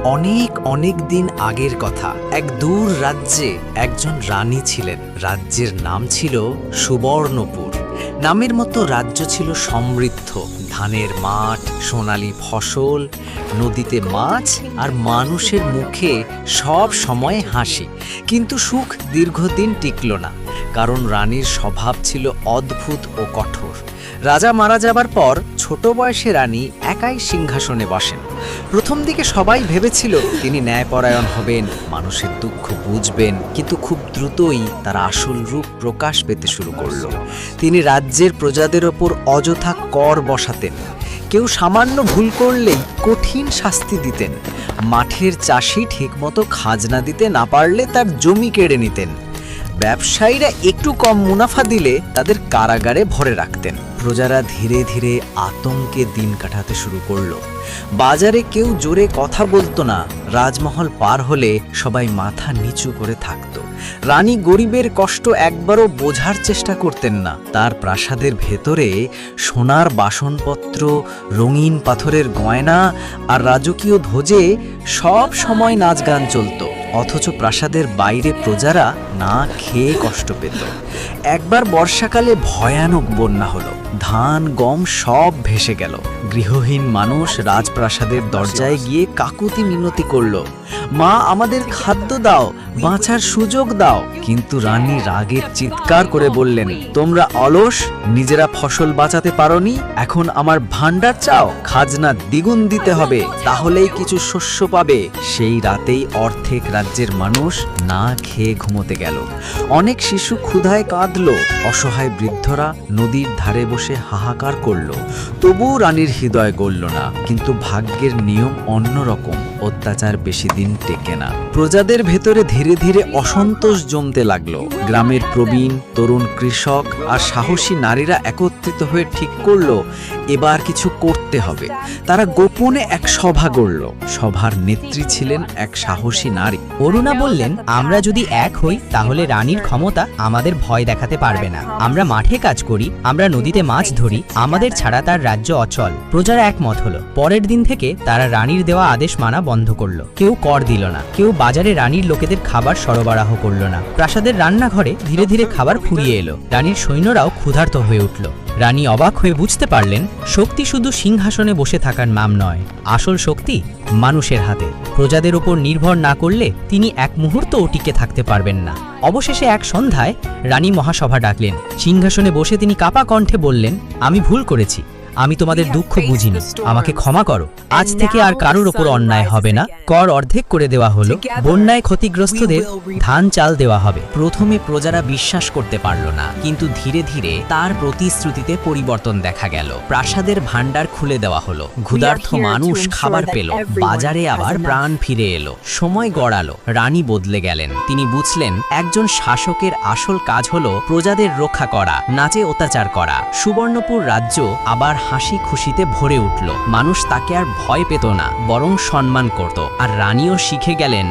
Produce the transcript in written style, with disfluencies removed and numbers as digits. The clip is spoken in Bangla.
অনেক অনেক দিন আগের কথা। এক দূর রাজ্যে একজন রানী ছিলেন। রাজ্যের নাম ছিল সুবর্ণপুর। নামের মতো রাজ্য ছিল সমৃদ্ধ। ধানের মাঠ, সোনালী ফসল, নদীতে মাছ আর মানুষের মুখে সব সময় হাসি। কিন্তু সুখ দীর্ঘদিন টিকল না, কারণ রানীর স্বভাব ছিল অদ্ভুত ও কঠোর। রাজা মারা যাবার পর ছোট বয়সে রানী একাই সিংহাসনে বসেন। প্রথম দিকে সবাই ভেবেছিল তিনি ন্যায়পরায়ণ হবেন, মানুষের দুঃখ বুঝবেন, কিন্তু খুব দ্রুতই তার আসল রূপ প্রকাশ পেতে শুরু করল। তিনি রাজ্যের প্রজাদের ওপর অযথা কর বসাতেন। কেউ সামান্য ভুল করলেই কঠিন শাস্তি দিতেন। মাঠের চাষি ঠিকমতো খাজনা দিতে না পারলে তার জমি কেড়ে নিতেন। ব্যবসায়ীরা একটু কম মুনাফা দিলে তাদের কারাগারে ভরে রাখতেন। প্রজারা ধীরে ধীরে আতঙ্কে দিন কাটাতে শুরু করলো। বাজারে কেউ জোরে কথা বলতো না। রাজমহল পার হলে সবাই মাথা নিচু করে থাকত। রানী গরিবের কষ্ট একবারও বোঝার চেষ্টা করতেন না। তার প্রাসাদের ভেতরে সোনার বাসনপত্র, রঙিন পাথরের গয়না আর রাজকীয় ধ্বজে সব সময় নাচ গান চলত। অথচ প্রাসাদের বাইরে প্রজারা না খেয়ে কষ্ট পেত। একবার বর্ষাকালে ভয়ানক বন্যা হলো। ধান গম সব ভেসে গেল। গৃহহীন মানুষ রাজপ্রাসাদের দরজায় গিয়ে কাকুতি মিনতি করল, মা আমাদের খাদ্য দাও, বাঁচার সুযোগ দাও। কিন্তু রানী রাগের চিৎকার করে বললেন, তোমরা অলস, নিজেরা ফসল বাঁচাতে পারোনি, এখন আমার ভান্ডার চাও? খাজনা দ্বিগুণ দিতে হবে, তাহলেই কিছু শস্য পাবে। সেই রাতেই অর্ধেক রাজ্যের মানুষ না খেয়ে ঘুমোতে গেল। অনেক শিশু ক্ষুধায় কাঁদল। অসহায় বৃদ্ধরা নদীর ধারে বসে হাহাকার করল। তবুও রানীর হৃদয় গলল না। কিন্তু ভাগ্যের নিয়ম অন্যরকম। অত্যাচার বেশি দিন টেকে না। প্রজাদের ভেতরে ধীরে ধীরে অসন্তোষ জমতে লাগলো। গ্রামের প্রবীণ তরুণ কৃষক আর সাহসী নারীরা একত্রিত হয়ে ঠিক করলো এবার কিছু করতে হবে। তারা গোপনে এক সভা গড়ল। সভার নেত্রী ছিলেন এক সাহসী নারী। অরুণা বললেন, আমরা যদি এক হই তাহলে রানীর ক্ষমতা আমাদের ভয় দেখাতে পারবে না। আমরা মাঠে কাজ করি, আমরা নদীতে মাছ ধরি, আমাদের ছাড়া তার রাজ্য অচল। প্রজারা একমত হলো। পরের দিন থেকে তারা রানীর দেওয়া আদেশ মানা বন্ধ করলো। কেউ কর দিল না, কেউ বাজারে রানীর লোকেদের খাবার সরবরাহ করলো না। প্রাসাদের রান্নাঘরে ধীরে ধীরে খাবার ফুরিয়ে এলো। রানীর সৈন্যরাও ক্ষুধার্ত হয়ে উঠল। রানী অবাক হয়ে বুঝতে পারলেন, শক্তি শুধু সিংহাসনে বসে থাকার নাম নয়, আসল শক্তি মানুষের হাতে। প্রজাদের উপর নির্ভর না করলে তিনি এক মুহূর্তও টিকে থাকতে পারবেন না। অবশেষে এক সন্ধ্যায় রানী মহাসভা ডাকলেন। সিংহাসনে বসে তিনি কাপা কণ্ঠে বললেন, আমি ভুল করেছি, আমি তোমাদের দুঃখ বুঝিনি, আমাকে ক্ষমা করো। আজ থেকে আর কারোর ওপর অন্যায় হবে না। কর অর্ধেক করে দেওয়া হলো, বন্যায় ক্ষতিগ্রস্তদের ধান চাল দেওয়া হবে। প্রথমে প্রজারা বিশ্বাস করতে পারল না, কিন্তু ধীরে ধীরে তার প্রতিশ্রুতিতে পরিবর্তন দেখা গেল। প্রাসাদের ভান্ডার খুলে দেওয়া হলো, ক্ষুধার্ত মানুষ খাবার পেল, বাজারে আবার প্রাণ ফিরে এলো। সময় গড়ালো, রানী বদলে গেলেন। তিনি বুঝলেন একজন শাসকের আসল কাজ হলো প্রজাদের রক্ষা করা, নাচে অত্যাচার করা। সুবর্ণপুর রাজ্য আবার হাসি খুশিতে ভরে উঠল। মানুষ তাকে আর ভয় পেত না, বরং সম্মান করত। আর রানীও শিখে গেলেন